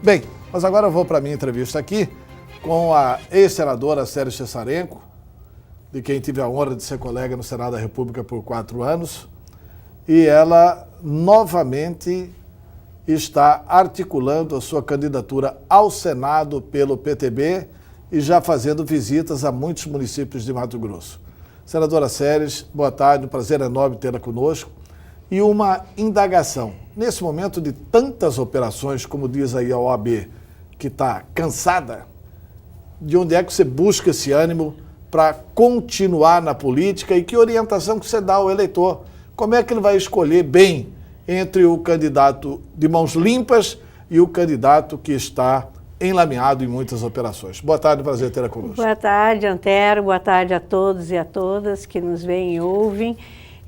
Bem, mas agora eu vou para a minha entrevista aqui com a ex-senadora Séria Cesarenko, de quem tive a honra de ser colega no Senado da República por 4 anos, e ela novamente está articulando a sua candidatura ao Senado pelo PTB e já fazendo visitas a muitos municípios de Mato Grosso. Senadora Séries, boa tarde, um prazer enorme tê-la conosco. E uma indagação. Nesse momento de tantas operações, como diz aí a OAB, que está cansada, de onde é que você busca esse ânimo para continuar na política e que orientação que você dá ao eleitor? Como é que ele vai escolher bem entre o candidato de mãos limpas e o candidato que está enlameado em muitas operações? Boa tarde, prazer tê-la conosco. Boa tarde, Antero. Boa tarde a todos e a todas que nos veem e ouvem.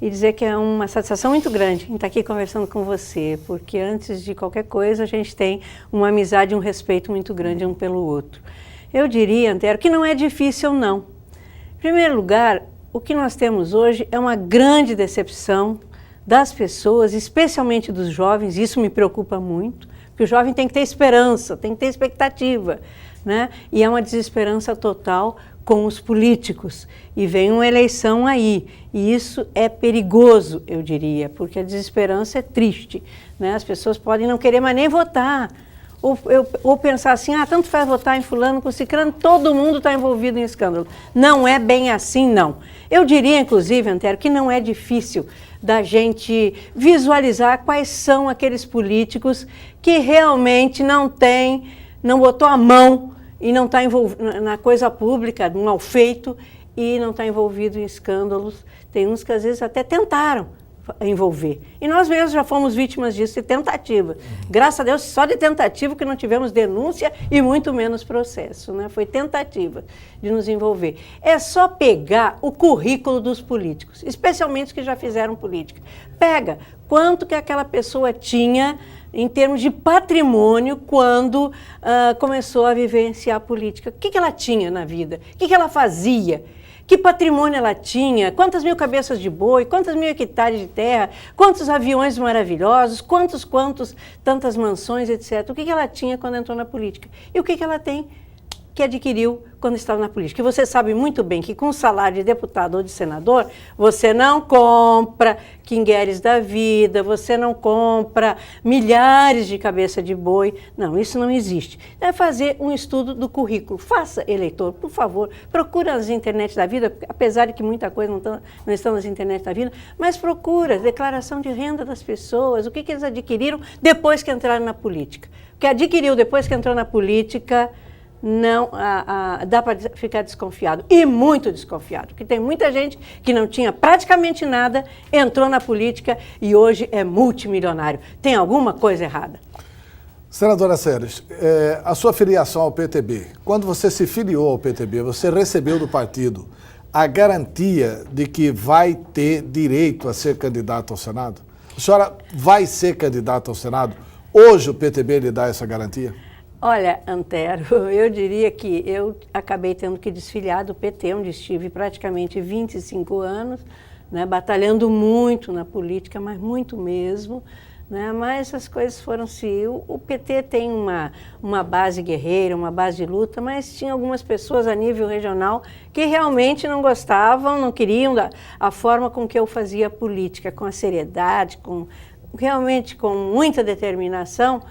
E dizer que é uma satisfação muito grande em estar aqui conversando com você, porque antes de qualquer coisa a gente tem uma amizade e um respeito muito grande um pelo outro. Eu diria, Antero, que não é difícil não. Em primeiro lugar, o que nós temos hoje é uma grande decepção das pessoas, especialmente dos jovens, isso me preocupa muito, porque o jovem tem que ter esperança, tem que ter expectativa, né? E é uma desesperança total com os políticos, e vem uma eleição aí, e isso é perigoso, eu diria, porque a desesperança é triste, né? As pessoas podem não querer mais nem votar, ou pensar assim, tanto faz votar em fulano com ciclano, todo mundo está envolvido em escândalo. Não é bem assim, não. Eu diria, inclusive, Antero, que não é difícil da gente visualizar quais são aqueles políticos que realmente não botou a mão e não está envolvido na coisa pública, num mal feito, e não está envolvido em escândalos. Tem uns que às vezes até tentaram envolver. E nós mesmos já fomos vítimas disso, de tentativa. Graças a Deus, só de tentativa que não tivemos denúncia e muito menos processo, né? Foi tentativa de nos envolver. É só pegar o currículo dos políticos, especialmente os que já fizeram política. Pega quanto que aquela pessoa tinha em termos de patrimônio quando começou a vivenciar a política. O que ela tinha na vida? O que ela fazia? Que patrimônio ela tinha? Quantas mil cabeças de boi? Quantas mil hectares de terra? Quantos aviões maravilhosos? Tantas mansões, etc. O que ela tinha quando entrou na política? E o que ela tem que adquiriu quando estava na política? E você sabe muito bem que com o salário de deputado ou de senador, você não compra quingueres da vida, você não compra milhares de cabeça de boi. Não, isso não existe. É fazer um estudo do currículo. Faça, eleitor, por favor, procura nas internet da vida, apesar de que muita coisa não está nas internet da vida, mas procura declaração de renda das pessoas, o que eles adquiriram depois que entraram na política. O que adquiriu depois que entrou na política não dá para ficar desconfiado, e muito desconfiado, porque tem muita gente que não tinha praticamente nada, entrou na política e hoje é multimilionário. Tem alguma coisa errada. Senadora Séries, a sua filiação ao PTB, quando você se filiou ao PTB, você recebeu do partido a garantia de que vai ter direito a ser candidato ao Senado? A senhora vai ser candidata ao Senado? Hoje o PTB lhe dá essa garantia? Olha, Antero, eu diria que eu acabei tendo que desfiliar do PT, onde estive praticamente 25 anos, né, batalhando muito na política, mas muito mesmo, né, mas as coisas foram-se... O PT tem uma base guerreira, uma base de luta, mas tinha algumas pessoas a nível regional que realmente não gostavam, não queriam a forma com que eu fazia política, com a seriedade, realmente com muita determinação.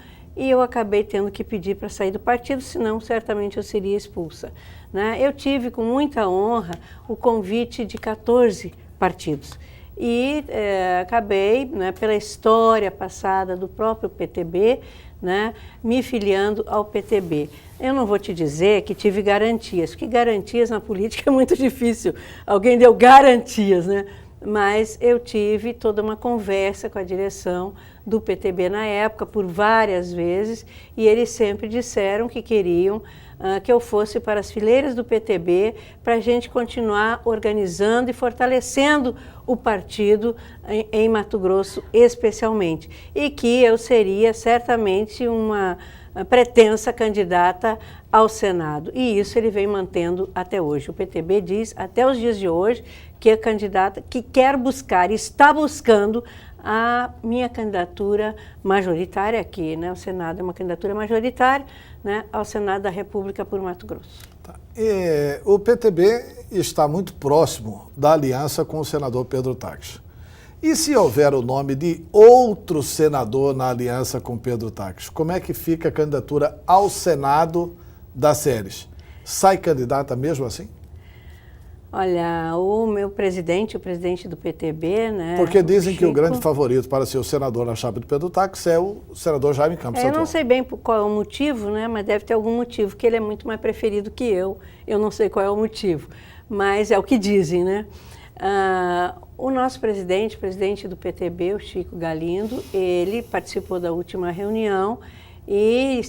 E eu acabei tendo que pedir para sair do partido, senão certamente eu seria expulsa, né? Eu tive com muita honra o convite de 14 partidos e acabei, né, pela história passada do próprio PTB, né, me filiando ao PTB. Eu não vou te dizer que tive garantias, porque garantias na política é muito difícil. Alguém deu garantias, né? Mas eu tive toda uma conversa com a direção do PTB na época, por várias vezes, e eles sempre disseram que queriam que eu fosse para as fileiras do PTB para a gente continuar organizando e fortalecendo o partido em Mato Grosso especialmente, e que eu seria certamente uma pretensa candidata ao Senado. E isso ele vem mantendo até hoje. O PTB diz, até os dias de hoje, que a candidata que quer buscar, está buscando a minha candidatura majoritária aqui, né? O Senado é uma candidatura majoritária, né? Ao Senado da República por Mato Grosso. Tá. O PTB está muito próximo da aliança com o senador Pedro Taques. E se houver o nome de outro senador na aliança com Pedro Taques, como é que fica a candidatura ao Senado das Ceres? Sai candidata mesmo assim? Olha, o meu presidente, o presidente do PTB, né? Porque dizem que o grande favorito para ser o senador na chapa do Pedro Taques é o senador Jaime Campos Eu não sei bem qual é o motivo, né? Mas deve ter algum motivo, que ele é muito mais preferido que eu. Eu não sei qual é o motivo, mas é o que dizem, né? O nosso presidente do PTB, o Chico Galindo, ele participou da última reunião e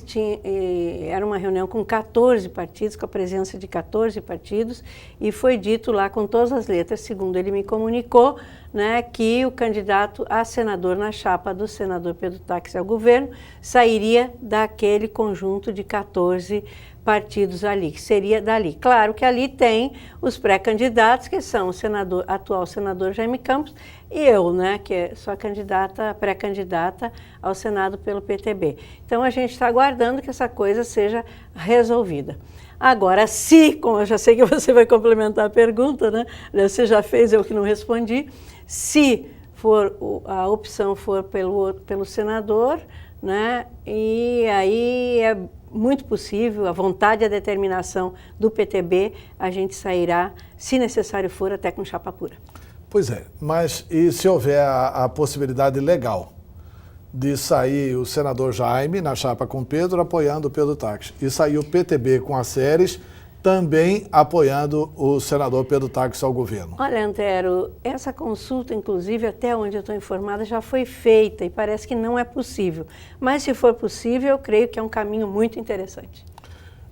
era uma reunião com 14 partidos, com a presença de 14 partidos, e foi dito lá com todas as letras, segundo ele me comunicou, né, que o candidato a senador na chapa do senador Pedro Taques ao governo sairia daquele conjunto de 14 partidos ali, que seria dali. Claro que ali tem os pré-candidatos, que são o atual senador Jaime Campos e eu, né, que sou a pré-candidata ao Senado pelo PTB. Então a gente está aguardando que essa coisa seja resolvida. Agora, como eu já sei que você vai complementar a pergunta, né? Você já fez, eu que não respondi. Se a opção for pelo senador, né? E aí é muito possível, a vontade e a determinação do PTB, a gente sairá, se necessário for, até com chapa pura. Pois é, mas e se houver a possibilidade legal de sair o senador Jaime na chapa com Pedro, apoiando o Pedro Taques, e sair o PTB com as Ceres, também apoiando o senador Pedro Taques ao governo? Olha, Antero, essa consulta, inclusive, até onde eu estou informada, já foi feita e parece que não é possível. Mas, se for possível, eu creio que é um caminho muito interessante.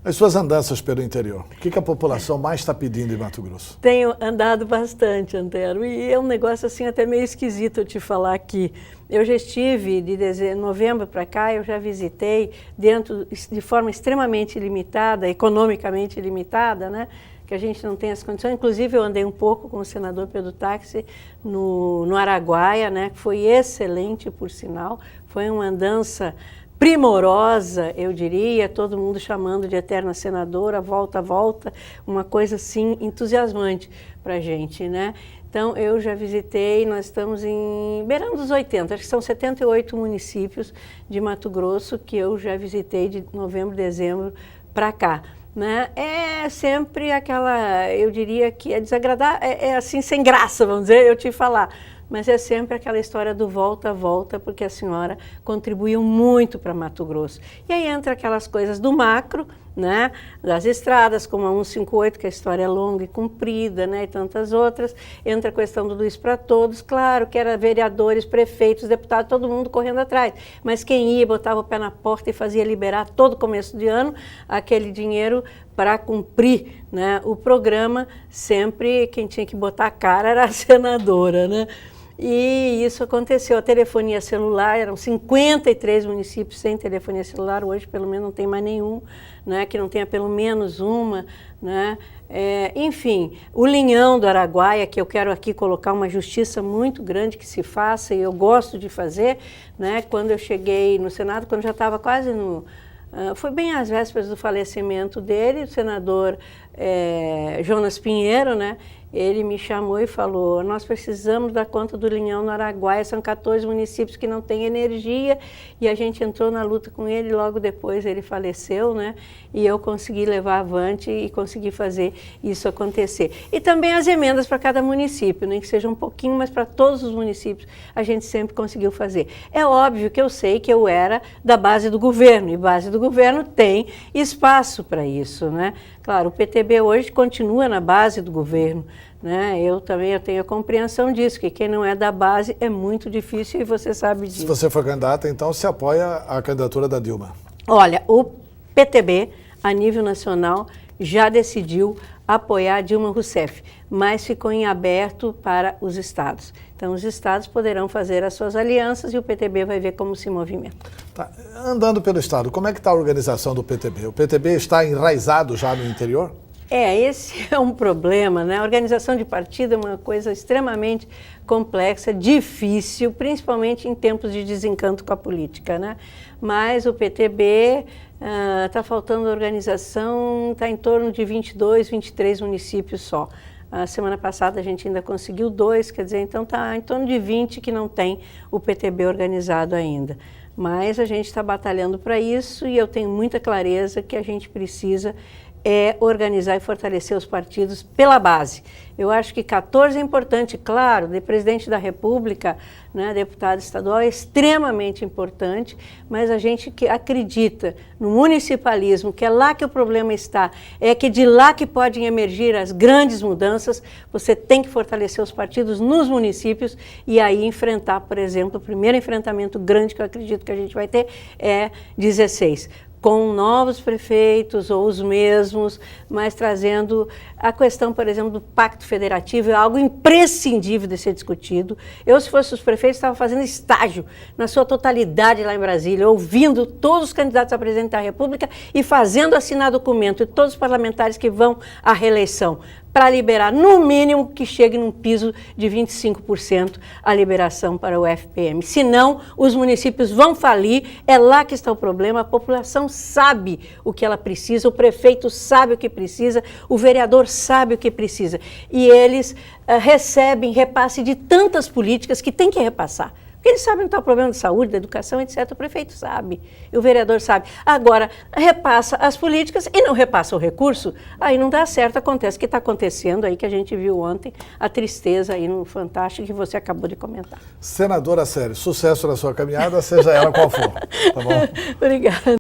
As suas andanças pelo interior, o que a população mais está pedindo em Mato Grosso? Tenho andado bastante, Antero, e é um negócio assim até meio esquisito eu te falar aqui. Eu já estive, de novembro para cá, eu já visitei de forma extremamente limitada, economicamente limitada, né? Que a gente não tem as condições. Inclusive, eu andei um pouco com o senador Pedro Taques no Araguaia, né? Que foi excelente, por sinal. Foi uma andança primorosa, eu diria, todo mundo chamando de eterna senadora, volta a volta, uma coisa assim entusiasmante para a gente, né? Então, eu já visitei, nós estamos beirando os 80, acho que são 78 municípios de Mato Grosso que eu já visitei de novembro, dezembro para cá. Né? É sempre aquela, eu diria que é desagradável, é assim, sem graça, vamos dizer, eu te falar. Mas é sempre aquela história do volta a volta, porque a senhora contribuiu muito para Mato Grosso. E aí entra aquelas coisas do macro, né, das estradas, como a 158, que a história é longa e comprida, né, e tantas outras. Entra a questão do Luz para Todos, claro que era vereadores, prefeitos, deputados, todo mundo correndo atrás. Mas quem ia, botava o pé na porta e fazia liberar todo começo de ano aquele dinheiro para cumprir, né, o programa. Sempre quem tinha que botar a cara era a senadora, né? E isso aconteceu. A telefonia celular, eram 53 municípios sem telefonia celular, hoje pelo menos não tem mais nenhum, né, que não tenha pelo menos uma, né? Enfim, o Linhão do Araguaia, que eu quero aqui colocar uma justiça muito grande que se faça, e eu gosto de fazer, né? Quando eu cheguei no Senado, quando já estava quase foi bem às vésperas do falecimento dele, o senador Jonas Pinheiro, né? Ele me chamou e falou, nós precisamos dar conta do Linhão no Araguaia, são 14 municípios que não têm energia, e a gente entrou na luta com ele, logo depois ele faleceu, né? E eu consegui levar avante e consegui fazer isso acontecer. E também as emendas para cada município, nem que seja um pouquinho, mas para todos os municípios a gente sempre conseguiu fazer. É óbvio que eu sei que eu era da base do governo, e base do governo tem espaço para isso, né? Claro, o PTB hoje continua na base do governo, né? Eu tenho a compreensão disso, que quem não é da base é muito difícil e você sabe disso. Se você for candidata, então se apoia a candidatura da Dilma? Olha, o PTB, a nível nacional, já decidiu apoiar Dilma Rousseff, mas ficou em aberto para os estados. Então, os estados poderão fazer as suas alianças e o PTB vai ver como se movimenta. Tá. Andando pelo estado, como é que está a organização do PTB? O PTB está enraizado já no interior? Esse é um problema, né? A organização de partido é uma coisa extremamente complexa, difícil, principalmente em tempos de desencanto com a política, né? Mas o PTB está faltando organização, está em torno de 22, 23 municípios só. A semana passada a gente ainda conseguiu 2, quer dizer, então está em torno de 20 que não tem o PTB organizado ainda. Mas a gente está batalhando para isso e eu tenho muita clareza que a gente precisa organizar e fortalecer os partidos pela base. Eu acho que 14 é importante, claro, de presidente da República, né, deputado estadual é extremamente importante, mas a gente que acredita no municipalismo, que é lá que o problema está, é que de lá que podem emergir as grandes mudanças, você tem que fortalecer os partidos nos municípios e aí enfrentar, por exemplo, o primeiro enfrentamento grande que eu acredito que a gente vai ter é 16. Com novos prefeitos ou os mesmos, mas trazendo a questão, por exemplo, do pacto federativo, é algo imprescindível de ser discutido. Eu, se fosse os prefeitos, estava fazendo estágio na sua totalidade lá em Brasília, ouvindo todos os candidatos a presidente da República e fazendo assinar documento, e todos os parlamentares que vão à reeleição, para liberar, no mínimo, que chegue num piso de 25% a liberação para o FPM. Senão, os municípios vão falir, é lá que está o problema, a população sabe o que ela precisa, o prefeito sabe o que precisa, o vereador sabe o que precisa. E eles recebem repasse de tantas políticas que tem que repassar. Porque eles sabem que está o problema de saúde, da educação, etc. O prefeito sabe, e o vereador sabe. Agora, repassa as políticas e não repassa o recurso, aí não dá certo, acontece o que está acontecendo aí, que a gente viu ontem, a tristeza aí no Fantástico, que você acabou de comentar. Senadora Célia, sucesso na sua caminhada, seja ela qual for. Tá bom? Obrigada.